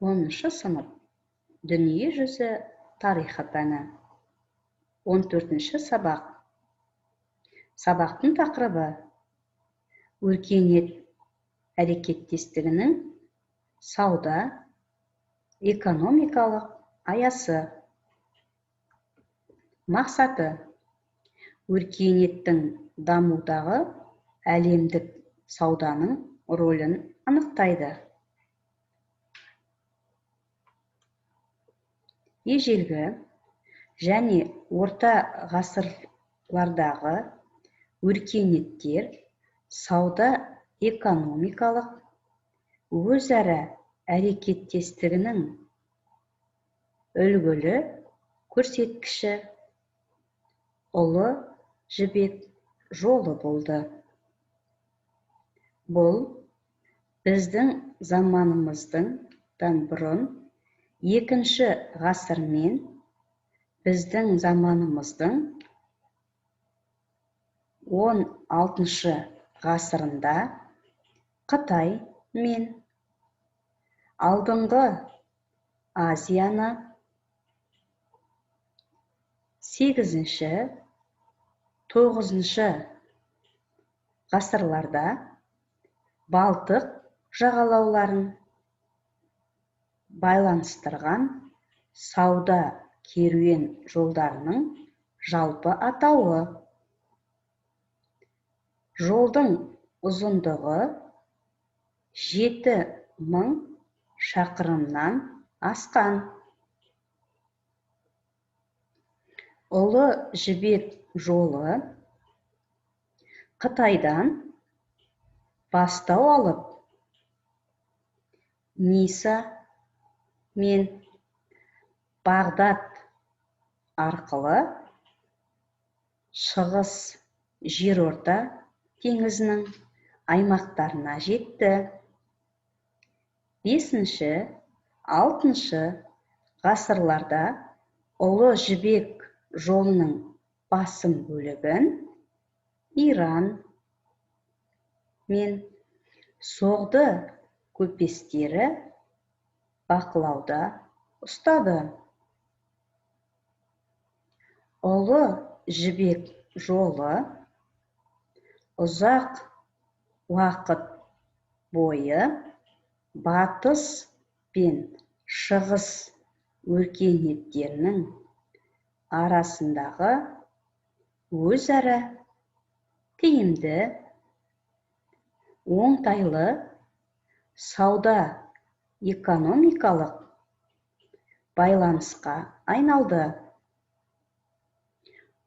10-шы сынып Дүние жүзі тарихы пәні. 14-ші сабақ. Сабақтың тақырыбы өркениет әрекеттестігінің сауда, экономикалық аясы. Мақсаты өркениеттің дамудағы әлемдік сауданың рөлін анықтайды. Ежелгі және орта ғасырлардағы өркениеттер сауда экономикалық өзара әрекеттестігінің үлгілі көрсеткіші ұлы жібек жолы болды. Бұл біздің заманымыздан бұрын 2-ші ғасыр мен біздің заманымыздың 16-шы ғасырында Қытай мен алдыңғы Азияны 8-ші, 9-ші ғасырларда Балтық жағалауларын байланыстырған сауда керуен жолдарының жалпы атауы. Жолдың ұзындығы 7000 шақырымнан асқан. Ұлы жібек жолы Қытайдан бастау алып, Ниса мен Бағдат арқылы шығыс жерорта теңізінің аймақтарына жетті. 5-ші, 6-шы ғасырларда Ұлы жібек жолының басым бөлігін Иран мен Соғды көпестері бақылауда ұстады. Ұлы жібек жолы ұзақ уақыт бойы батыс пен шығыс өркениеттерінің арасындағы өзара тиімді, оңтайлы сауда экономикалық байланысқа айналды.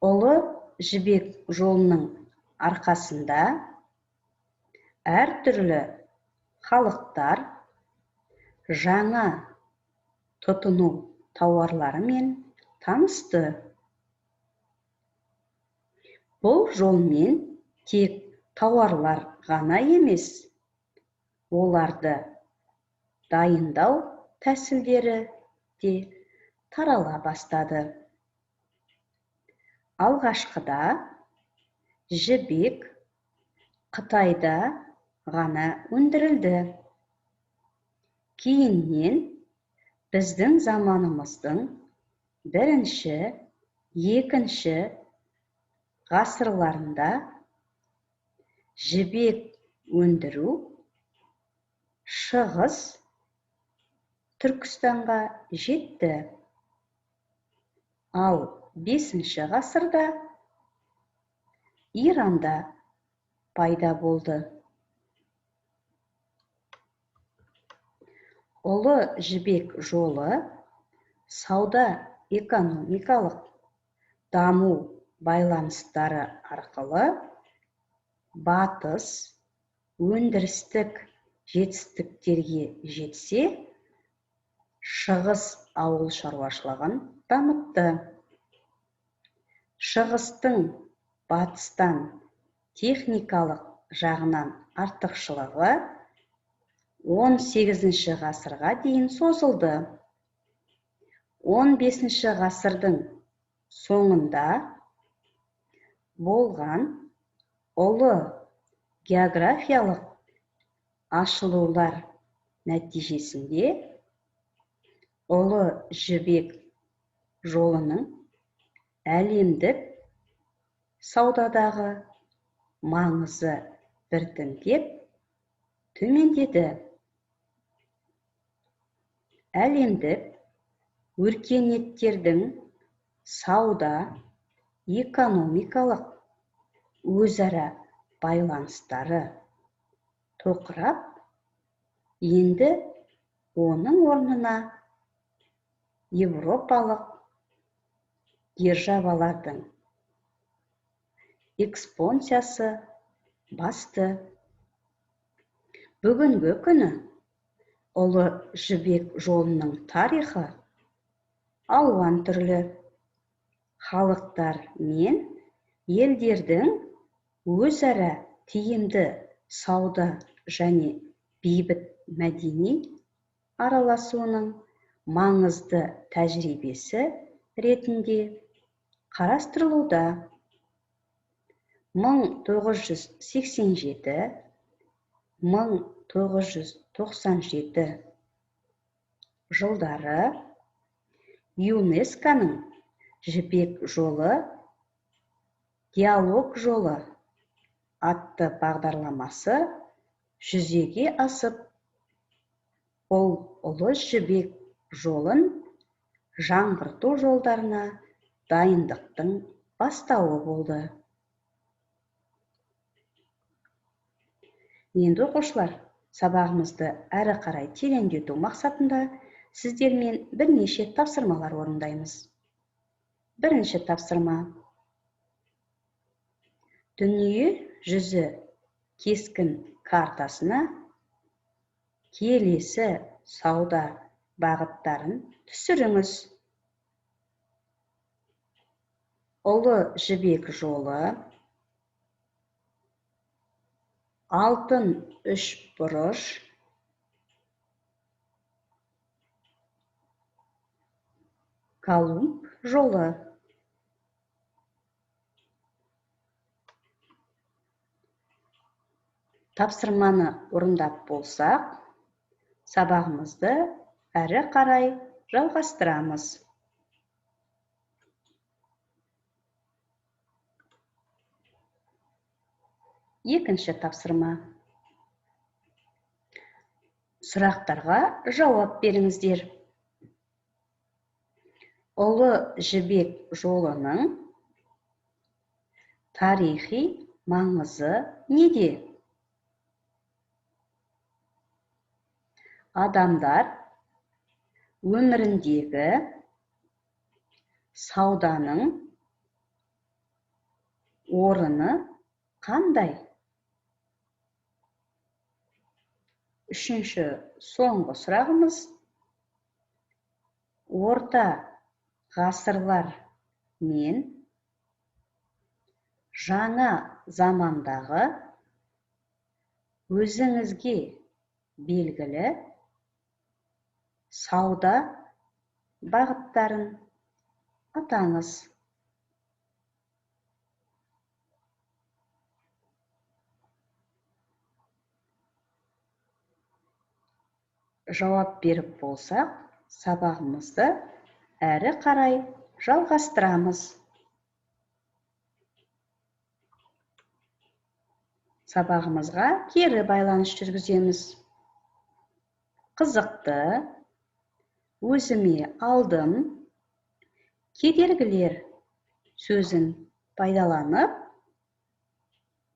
Ұлы жібек жолының арқасында әртүрлі халықтар жаңа тұтыну тауарларымен танысты. Бұл жолмен тек тауарлар ғана емес, оларды дайындау тәсілдері де тарала бастады. Алғашқыда жібек Қытайда ғана өндірілді. Кейіннен біздің заманымыздың 1-ші, 2-ші ғасырларында жібек өндіру шығыс Түркістанға жетті. Ал 5-ші ғасырда Иранда пайда болды. Ұлы жібек жолы сауда экономикалық даму байланыстары арқылы батыс өндірістік жетістіктерге жетсе, шығыс ауыл шаруашылығын дамытты. Шығыстың батыстан техникалық жағынан артықшылығы 18-ші ғасырға дейін созылды. 15-ші ғасырдың соңында болған ұлы географиялық ашылулар нәтижесінде Ұлы жібек жолының әлемдік саудадағы маңызы біртіндеп төмендеді. Әлемдік өркениеттердің сауда, экономикалық өзара байланыстары тоқырап, енді оның орнына европалық державалардың экспансиясы басты. Бүгінгі күні Ұлы жібек жолының тарихы алуан түрлі. Халықтар мен елдердің өзара тиімді сауда және бейбіт мәдени араласуының маңызды тәжірибесі ретінде қарастырылуда. 1987-1997 жылдары ЮНЕСКО-ның жібек жолы, диалог жолы атты бағдарламасы жүзеге асып, ол Ұлы жібек жолын жаңғырту жолдарына дайындықтың бастауы болды. Енді оқушылар, сабағымызды әрі қарай тереңдету мақсатында сіздермен бірнеше тапсырмалар орындаймыз. Бірінші тапсырма. Дүние жүзі кескін картасына келесі сауда бағыттарын түсіріңіз. Ұлы жібек жолы, алтын үшбұрыш, Колумб жолы. Тапсырманы орындап болсақ, сабағымызды әрі қарай жалғастырамыз. Екінші тапсырма. Сұрақтарға жауап беріңіздер. Ұлы жібек жолының тарихи маңызы неде? Адамдар өміріндегі сауданың орны қандай? Үшінші, соңғы сұрағымыз. Орта ғасырлар мен жаңа замандағы өзіңізге белгілі сауда бағыттарын атаңыз. Жауап беріп болсақ, сабағымызды әрі қарай жалғастырамыз. Сабағымызға кері байланыс жүргіземіз. Қызықты, өзіме алдым, кедергілер сөзін пайдаланып,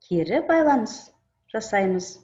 кері байланыс жасаймыз.